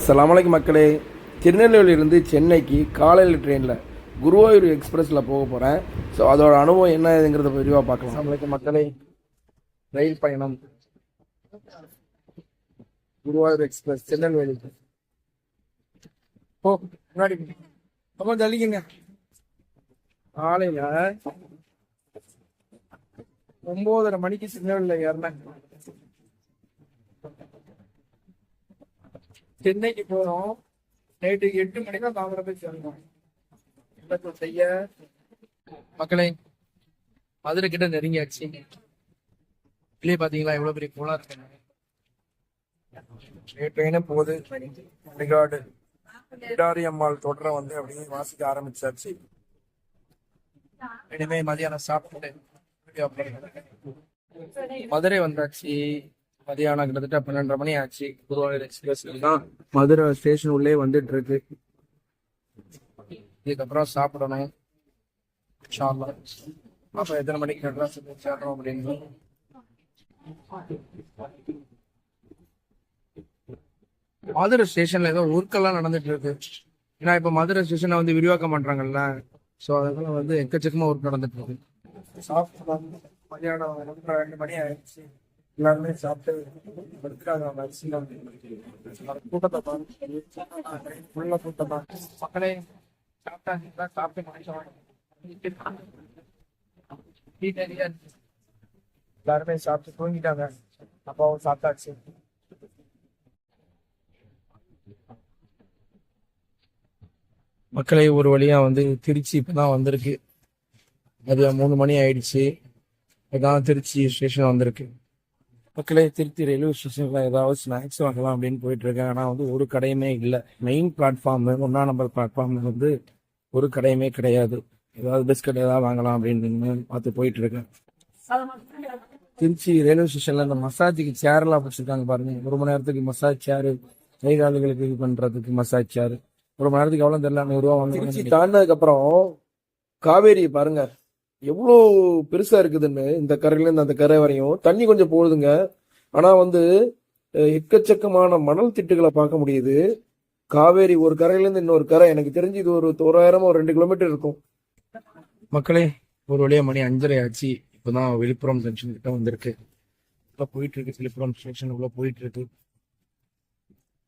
அஸ்ஸலாமு அலைக்கும் மக்களே. திருநெல்வேலியிலிருந்து சென்னைக்கு காலையில் ட்ரெயினில் குருவாயூர் எக்ஸ்பிரஸில் போக போகிறேன். ஸோ அதோட அனுபவம் என்ன ஏதுங்கிறத விரிவாக பார்க்கலாம். அஸ்ஸலாமு அலைக்கும் மக்களே. ரயில் பயணம் குருவாயூர் எக்ஸ்பிரஸ் திருநெல்வேலி. முன்னாடி ரொம்ப ஜல்லிக்குங்க. காலையில் 9:30 மணிக்கு திருநெல்வேலியில் ஏறினேன். சென்னைக்கு போறோம். நைட்டு 8 மணிக்கு தான் தாமிரத்தை சேர்ந்தோம். என்ன செய்ய மக்களே, மதுரை கிட்ட நெருங்கியாச்சு. இல்லையே பாத்தீங்களா எவ்வளவு பெரிய கோலா இருக்கு. ட்ரெயினே போகுது. பிடாரி அம்மாள் தொடரை வந்து அப்படியே வாசிக்க ஆரம்பிச்சாச்சு. இனிமே மதியானம் சாப்பிட்டு மதுரை வந்தாச்சு. மதியானம் கிட்டத்தட்ட 12:30 மணி ஆச்சு. குருவாயூர் எக்ஸ்பிரஸ் தான் மதுரை ஸ்டேஷன் உள்ளே வந்துட்டு இருக்கு. இதுக்கப்புறம் சாப்பிடணும். அப்ப எத்தனை மணிக்கு மெட்ராஸ் சேர்றோம் அப்படின்னு. மதுரை ஸ்டேஷன்ல ஏதோ ஒர்க்கெல்லாம் நடந்துட்டு இருக்கு. ஏன்னா இப்ப மதுரை ஸ்டேஷனை வந்து விரிவாக்கம் பண்றாங்கல்ல. ஸோ அதனால வந்து எக்கச்சக்கமா ஒர்க் நடந்துட்டு இருக்கு. சாப்பிட்டு மதியானம் 2 மணி ஆயிடுச்சு. எல்லாருமே சாப்பிட்டு கூட்டத்தை மக்களே சாப்பிட்டு எல்லாருமே சாப்பிட்டு தூங்கிட்டாங்க. அப்பாவும் சாப்பிட்டாச்சு. மக்களை ஒரு வழியா வந்து திருச்சி இப்பதான் வந்திருக்கு. மதியம் 3 மணி ஆயிடுச்சு. இப்பதான் திருச்சி ஸ்டேஷன் வந்திருக்கு. மக்களே, திருச்சி ரயில்வே ஸ்டேஷன்ல ஏதாவது ஸ்நாக்ஸ் வாங்கலாம் அப்படின்னு போயிட்டு இருக்கேன். ஆனா வந்து ஒரு கடையுமே இல்லை. மெயின் பிளாட்ஃபார்ம் 1ஆம் நம்பர் பிளாட்ஃபார்ம்ல வந்து ஒரு கடையுமே கிடையாது. ஏதாவது பிஸ்கட் ஏதாவது வாங்கலாம் அப்படின்னு பார்த்து போயிட்டு இருக்கேன். திருச்சி ரயில்வே ஸ்டேஷன்ல இந்த மசாஜுக்கு சேர்லாம் வச்சிருக்காங்க பாருங்க. 1 மணி நேரத்துக்கு மசாஜ் சேரு, கை கால்களுக்கு இது பண்றதுக்கு மசாஜ் சேரு. 1 மணி நேரத்துக்கு எவ்வளவு தெரியல, 100 ரூபா வாங்க. திருச்சி தாண்டினதுக்கு அப்புறம் காவேரி பாருங்க எவ்வளோ பெருசா இருக்குதுன்னு. இந்த கரையில இருந்து அந்த கரை வரையும் தண்ணி கொஞ்சம் போகுதுங்க. ஆனா வந்து எக்கச்சக்கமான மணல் திட்டுகளை பார்க்க முடியுது. காவேரி ஒரு கரையில இருந்து இன்னொரு கரை, எனக்கு தெரிஞ்சு இது ஒரு 2 கிலோமீட்டர் இருக்கும். மக்களே, ஒரு வழியா மணி 5:30 ஆச்சு. இப்பதான் விழுப்புரம் ஜங்ஷன் கிட்ட வந்திருக்கு. போயிட்டு இருக்கு. விழுப்புரம் ஸ்டேஷன் உள்ள போயிட்டு இருக்கு.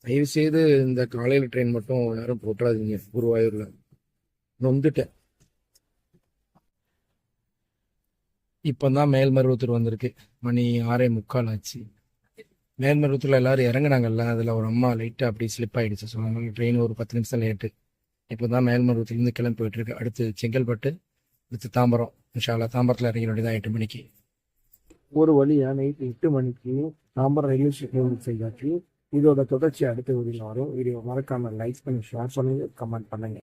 தயவு செய்து இந்த காலையில ட்ரெயின் மட்டும் யாரும் போட்டுறாதீங்க. குருவாயூர்ல நொந்துட்டேன். இப்பதான் மேல்மருவத்தூர் வந்திருக்கு. மணி 6:45 ஆச்சு. மேல்மருவத்தூர்ல எல்லாரும் இறங்குனாங்கல்ல, அதுல ஒரு அம்மா லைட்டா அப்படி ஸ்லிப் ஆயிடுச்சு. ஸோ அதனால ட்ரெயின் ஒரு 10 நிமிஷம் லேட்டு. இப்போதான் மேல்மருவத்தூர்லேருந்து கிளம்பி போயிட்டு இருக்கு. அடுத்து செங்கல்பட்டு, அடுத்து தாம்பரம். இன்ஷா அல்லாஹ் தாம்பரத்தில் இறங்கிட வேண்டியதான் 8 மணிக்கு. ஒரு வழியா நைட்டு 8 மணிக்கு தாம்பரம் ரயில்வே ஸ்டேஷன் செய்யாச்சு. இதோட தொடர்ச்சி அடுத்த வீடியோவில் வரும். வீடியோ மறக்காம லைக் பண்ணி ஷேர் பண்ணுங்க, கமெண்ட் பண்ணுங்க.